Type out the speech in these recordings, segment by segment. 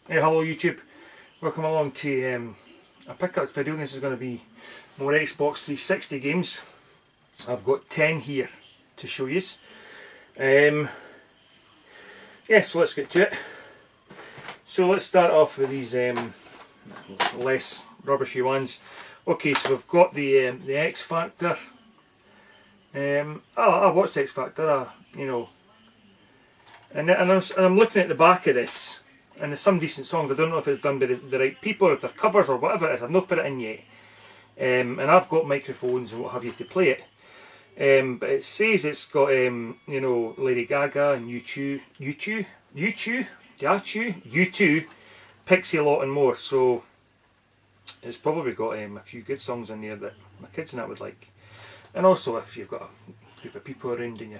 Hey, hello YouTube. Welcome along to a pickup video. This is going to be more Xbox 360 games. I've got 10 here to show you. Yeah, so let's get to it. So let's start off with these less rubbishy ones. Okay, so we've got the X Factor. I watched X Factor, and I'm looking at the back of this. And there's some decent songs. I don't know if it's done by the right people or if they're covers or whatever it is. I've not put it in yet. And I've got microphones and what have you to play it. But it says it's got Lady Gaga and U2, Pixie Lott and more. So it's probably got a few good songs in there that my kids and that would like. And also if you've got a group of people around and you're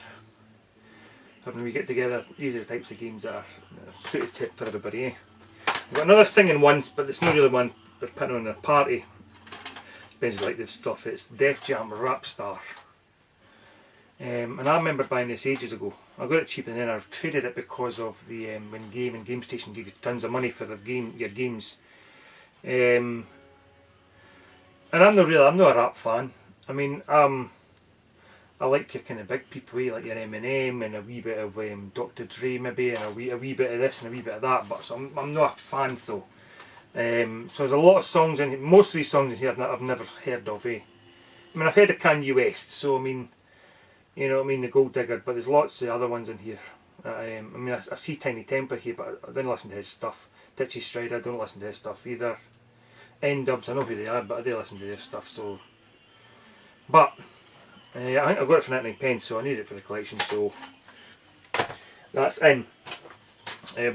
having we get together, these are the types of games that are suited for everybody. I've got another singing one, but it's not really one they're putting on a party. Depends if you like this stuff. It's Def Jam Rap Star. And I remember buying this ages ago. I got it cheap and then I traded it because of the when Game Station give you tons of money for your games. And I'm not a rap fan. I mean, I like your kind of big people, like your Eminem and a wee bit of Dr. Dre maybe, and a wee bit of this and a wee bit of that. But so I'm not a fan though. So there's a lot of songs in here. Most of these songs in here I've never heard of. I mean, I've heard of Kanye West, so I mean, you know what I mean, the Gold Digger. But there's lots of other ones in here. I mean, I see Tiny Temper here, but I didn't listen to his stuff. Ditchy Strider, I don't listen to his stuff either. N-Dubs, I know who they are, but I do listen to their stuff. So, but. I think I got it for 99 pence, so I need it for the collection, so that's in.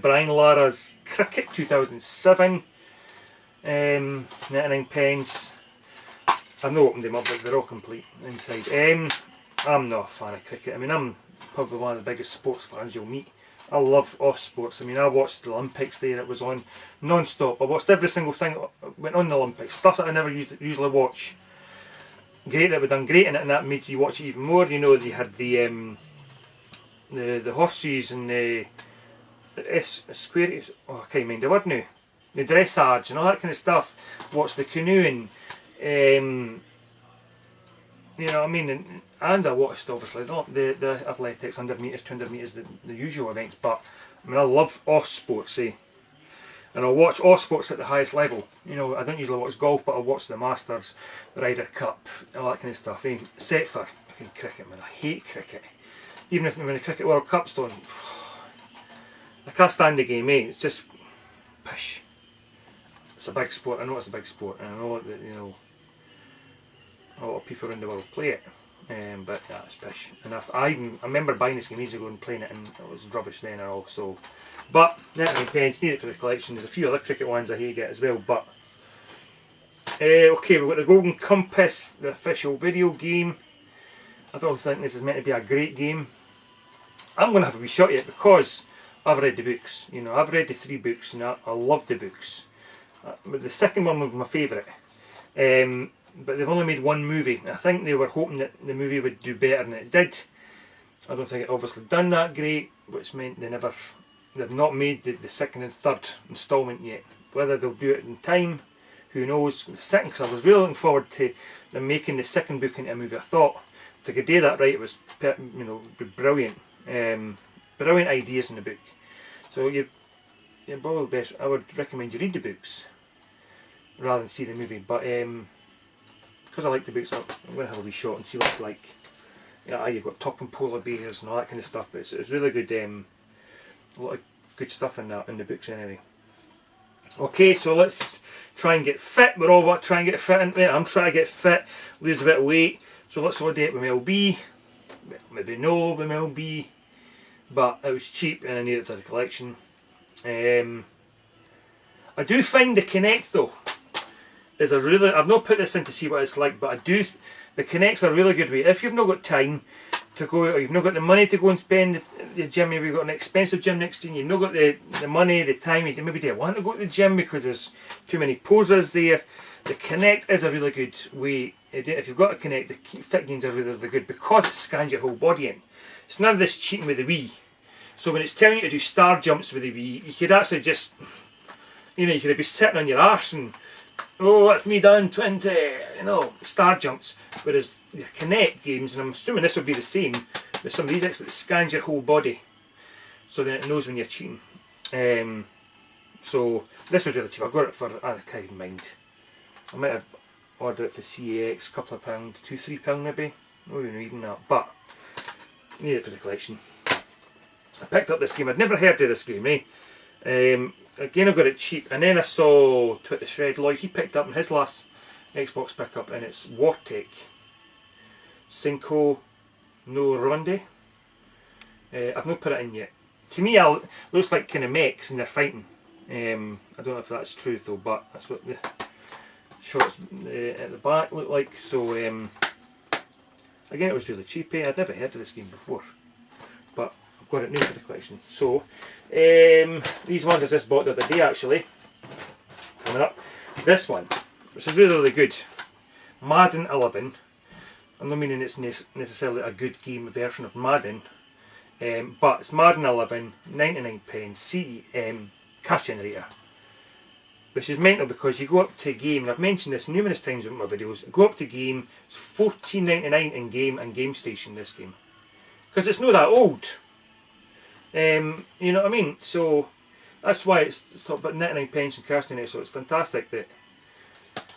Brian Lara's Cricket 2007, 99 pence. I've not opened them up, but they're all complete inside. I'm not a fan of cricket. I mean, I'm probably one of the biggest sports fans you'll meet. I love off sports. I mean, I watched the Olympics there, it was on non-stop. I watched every single thing that went on the Olympics, stuff that I never usually watch. Great that we done great in it, and that made you watch it even more. You know, they had the horses and the square. Oh, I can't mind the word now. The dressage and all that kind of stuff. Watch the canoeing. You know what I mean? And I watched obviously the athletics, 100 metres, 200 metres, the usual events. But I mean, I love all sports. And I'll watch all sports at the highest level. You know, I don't usually watch golf, but I'll watch the Masters, the Ryder Cup, all that kind of stuff. Except for fucking cricket, man. I hate cricket. Even if when the Cricket World Cup's on, I can't stand the game, It's just pish. It's a big sport. I know it's a big sport, and I know that a lot of people around the world play it. But yeah, it's pish. And I remember buying this game years ago and playing it, and it was rubbish then and all. So. But 99 pence, need it for the collection. There's a few other cricket ones I hate get as well. But okay, we've got the Golden Compass, the official video game. I don't think this is meant to be a great game. I'm going to have a wee shot at it because I've read the books. You know, I've read the 3 books and I love the books. But the second one was my favourite. But they've only made one movie. I think they were hoping that the movie would do better than it did. I don't think it obviously done that great, which meant they've not made the second and third instalment yet. Whether they'll do it in time, who knows. The second, because I was really looking forward to them making the second book into a movie. I thought if they could do that right, it was be brilliant. Brilliant ideas in the book. So you're probably best. I would recommend you read the books rather than see the movie. But because I like the books, I'm going to have a wee shot and see what it's like. Yeah, you've got talking polar bears and all that kind of stuff. But it's really good. A lot of good stuff in the books anyway. Okay, so let's try and get fit. We're all trying to get fit into it. I'm trying to get fit, lose a bit of weight. So let's all do it with MLB. Maybe no with MLB, but it was cheap and I need it for the collection. I do find the Kinect though is a really. I've not put this in to see what it's like, but I do. The Kinect's a really good way if you've not got time to go, or you've not got the money to go and spend the gym. Maybe you've got an expensive gym next to you, you've not got the money, the time, you maybe don't want to go to the gym because there's too many posers there. The Kinect is a really good way. If you've got a Kinect, the fit games are really good because it scans your whole body in. It's none of this cheating with the Wii. So when it's telling you to do star jumps with the Wii, you could actually just you know, you could be sitting on your arse and, oh, that's me done, 20, you know, star jumps. Whereas your Kinect games, and I'm assuming this will be the same with some of these, it scans your whole body so that it knows when you're cheating. So this was really cheap. I got it for, I can't even mind. I might have ordered it for CAX, a couple of pounds, £2-3 maybe. Not even that, but need it for the collection. I picked up this game. I'd never heard of this game, again I got it cheap, and then I saw Twit the Shred Lloyd, he picked up in his last Xbox pickup, and it's Wartech Cinco no Ronde. I've not put it in yet. To me, it looks like kind of mechs and they're fighting. I don't know if that's true though, but that's what the shots at the back look like. So again, it was really cheap. I'd never heard of this game before, but I've got it new for the collection. So these ones I just bought the other day actually. Coming up, this one, which is really, really good, Madden 11. I'm not meaning it's necessarily a good game version of Madden, but it's Madden 11, 99 pence, CEM, cash generator. Which is mental because you go up to a game, and I've mentioned this numerous times in my videos, go up to game, it's $14.99 in game and Game Station, this game. Because it's not that old. You know what I mean? So that's why it's about 99 pence in cash generator, so it's fantastic that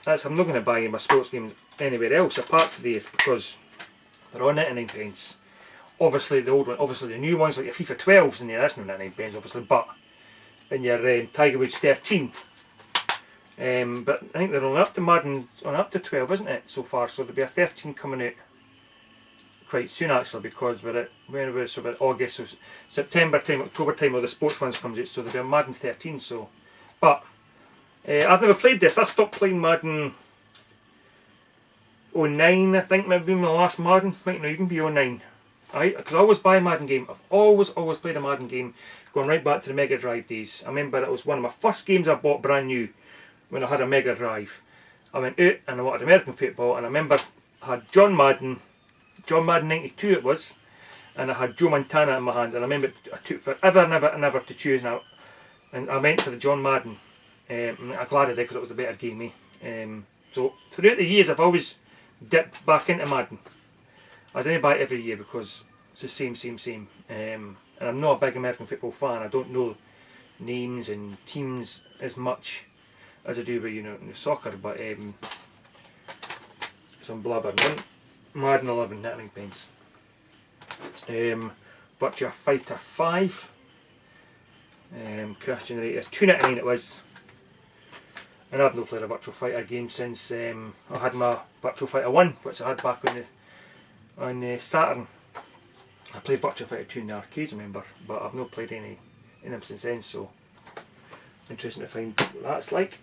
I'm not going to buy my sports games anywhere else apart from there because they're on 99 pence. Obviously the old one, obviously the new ones like your FIFA 12s in there, that's not 99 pence obviously, but in your Tiger Woods 13. But I think they're only up to Madden, on up to 12, isn't it, so far? So there'll be a 13 coming out quite soon actually, because we're at so about August, so September time, October time, all the sports ones comes out, so there'll be a Madden 13. So, but I've never played this. I stopped playing Madden 09, I think, maybe my last Madden. Might not even be 09. Because I always buy a Madden game. I've always played a Madden game, going right back to the Mega Drive days. I remember it was one of my first games I bought brand new when I had a Mega Drive. I went out and I wanted American football, and I remember I had John Madden 92 it was, and I had Joe Montana in my hand, and I remember I took forever and ever to choose now, and I went for the John Madden. I'm glad I did because it was a better game. So throughout the years I've always dipped back into Madden. I didn't buy it every year because it's the same. And I'm not a big American football fan. I don't know names and teams as much as I do with soccer, but some blabber. Madden 11, 99 pence. Virtua Fighter 5. Crash Generator, $2.99 it was. And I've not played a Virtua Fighter game since I had my Virtua Fighter 1, which I had back on Saturn. I played Virtua Fighter 2 in the arcades, I remember, but I've not played any in them since then, so interesting to find what that's like.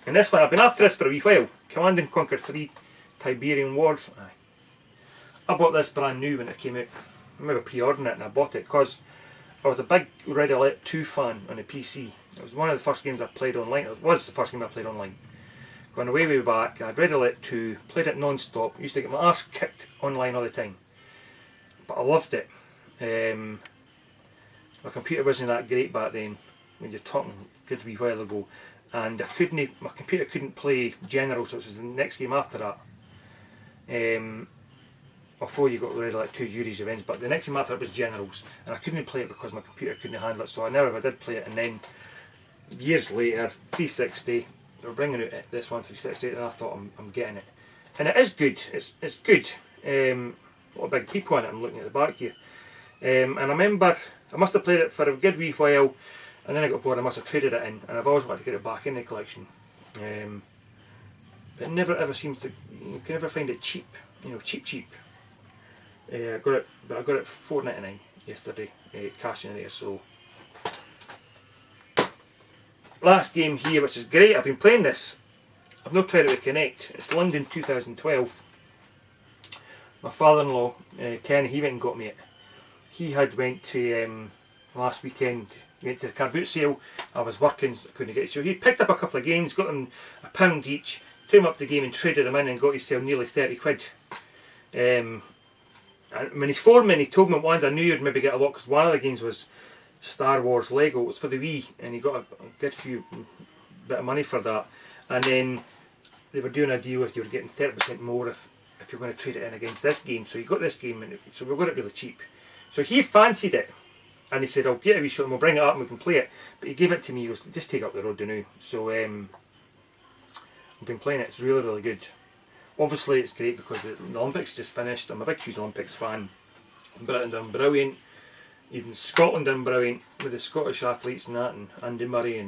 And this one, I've been after this for a wee while. Command and Conquer 3 Tiberian Wars. I bought this brand new when it came out. I remember pre-ordering it and I bought it because I was a big Red Alert 2 fan on the PC. It was one of the first games I played online. It was the first game I played online. Going way back, I had Red Alert 2, played it non-stop, used to get my ass kicked online all the time. But I loved it. My computer wasn't that great back then, when you're talking a good wee while ago. And my computer couldn't play Generals, which was the next game after that. Before you got Red Alert 2 Yuri's Revenge, but the next game after it was Generals, and I couldn't play it because my computer couldn't handle it, so I never ever did play it. And then years later, 360, they were bringing out this one 360, and I thought I'm getting it, and it is good. It's good. A lot of big people in it. I'm looking at the back here, and I remember I must have played it for a good wee while, and then I got bored. I must have traded it in, and I've always wanted to get it back in the collection. It never ever seems to. You can never find it cheap. Cheap. I got it for $4.99 yesterday, cash in there. So last game here, which is great. I've been playing this. I've not tried it with Kinect. It's London 2012. My father-in-law, Ken, he went and got me it. He had went to last weekend. He went to the car boot sale. I was working, so I couldn't get it. So he picked up a couple of games, got them £1 each, took them up the game and traded them in, and got himself nearly 30 quid. And when he phoned me and he told me ones I knew you'd maybe get a lot, because one of the games was Star Wars Lego. It was for the Wii, and he got a good few bit of money for that. And then they were doing a deal if you were getting 30% more if you're going to trade it in against this game. So you got this game, and so we got it really cheap. So he fancied it, and he said, I'll get a wee shot and we'll bring it up and we can play it. But he gave it to me, he goes, just take it up the road now. So I've been playing it, it's really, really good. Obviously it's great because the Olympics just finished. I'm a big huge Olympics fan. Britain done brilliant, even Scotland done brilliant with the Scottish athletes and that, and Andy Murray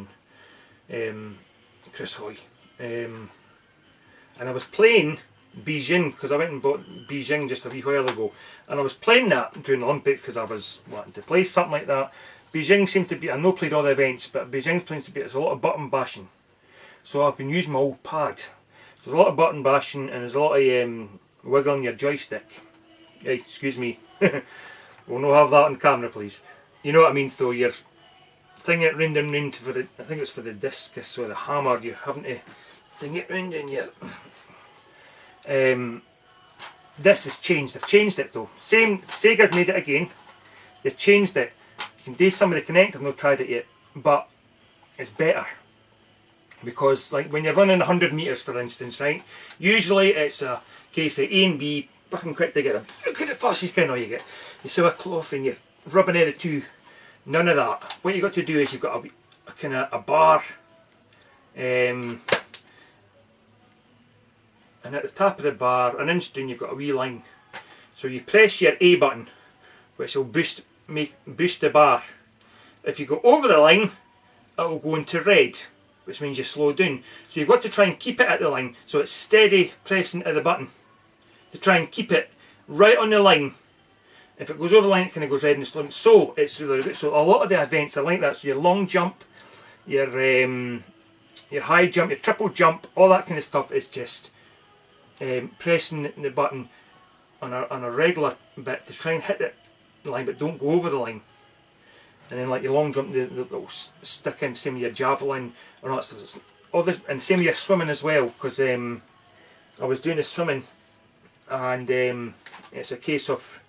and Chris Hoy. And I was playing Beijing, because I went and bought Beijing just a wee while ago, and I was playing that during the Olympics because I was wanting to play something like that. Beijing seems to be, I know played all the events, but Beijing seems to be, there's a lot of button bashing. So I've been using my old pad. So there's a lot of button bashing and there's a lot of wiggling your joystick. Hey, excuse me. We'll not have that on camera, please. You know what I mean though, you're thing it round and round for the, I think it's for the discus or the hammer, you're having to thing it round and you're... this has changed. They've changed it though. Same, Sega's made it again. They've changed it. You can do some of the Kinect. I've not tried it yet, but it's better because, like, when you're running 100 metres, for instance, right? Usually it's a case of A and B, fucking quick to get them. Look at the fast you can. All you get. You sew a cloth and you're rubbing at it too. None of that. What you got to do is you've got a kind of a bar. And at the top of the bar, an inch down, you've got a wee line. So you press your A button, which will boost the bar. If you go over the line, it will go into red, which means you slow down. So you've got to try and keep it at the line, so it's steady pressing of the button to try and keep it right on the line. If it goes over the line, it kind of goes red and slow. So it's really good. So a lot of the events are like that. So your long jump, your high jump, your triple jump, all that kind of stuff is just pressing the button on a regular bit to try and hit the line, but don't go over the line. And then like your long jump, they'll stick in, same with your javelin or all that stuff. All this, and same with your swimming as well, because I was doing the swimming, and it's a case of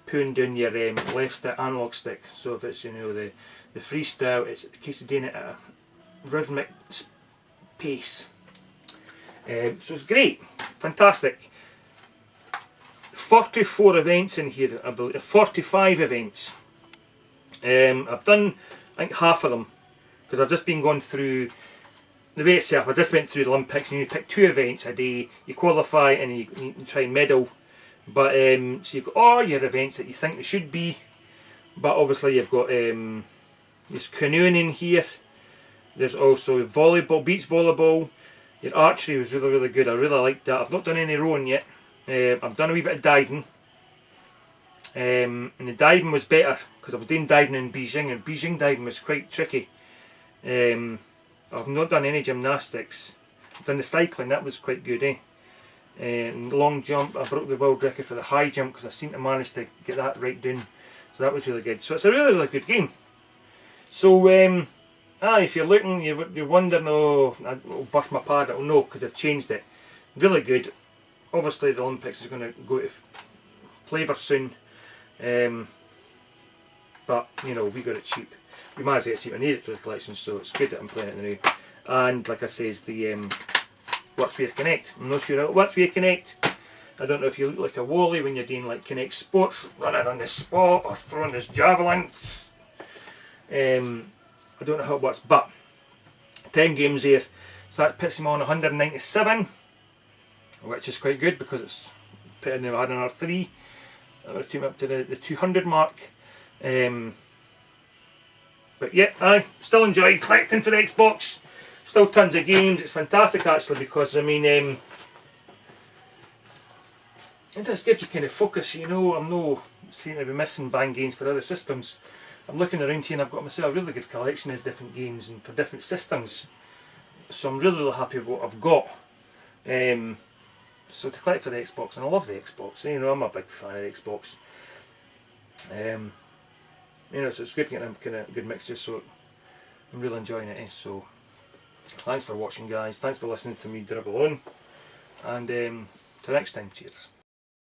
pulling down your left analog stick. So if it's the freestyle, it's a case of doing it at a rhythmic pace. So it's great, fantastic. 44 events in here, I believe, 45 events. I've done, I think, half of them, because I've just been going through the way it's set up. I just went through the Olympics, and you pick 2 events a day, you qualify and you try and medal. But so you've got all your events that you think they should be, but obviously you've got there's canoeing in here, there's also volleyball, beach volleyball. Your archery was really, really good. I really liked that. I've not done any rowing yet. I've done a wee bit of diving. And the diving was better because I was doing diving in Beijing, and Beijing diving was quite tricky. I've not done any gymnastics. I've done the cycling, that was quite good, eh? And long jump, I broke the world record for the high jump because I seemed to manage to get that right down. So that was really good. So it's a really, really good game. So if you're looking, you're wondering, oh, I'll burst my pad. Oh no, because they've changed it. Really good. Obviously the Olympics is going to go to flavour soon. But we got it cheap. We managed to get it cheap. I need it for the collection, so it's good that I'm playing it now. And like I says, the works with your Kinect. I'm not sure how it works with your Kinect. I don't know if you look like a Wally when you're doing like Kinect Sports, running on the spot or throwing this javelin. I don't know how it works, but 10 games here, so that puts him on 197, which is quite good because it's putting him had another 3. I'm going to take him up to the 200 mark. But yeah, I still enjoy collecting for the Xbox. Still tons of games. It's fantastic actually because it just gives you kind of focus. I'm no seem to be missing bang games for other systems. I'm looking around here and I've got myself a really good collection of different games and for different systems. So I'm really, really happy with what I've got. So to collect for the Xbox, and I love the Xbox. I'm a big fan of the Xbox. So it's good getting a kind of good mixture. So I'm really enjoying it. So thanks for watching, guys. Thanks for listening to me dribble on. And till next time, cheers.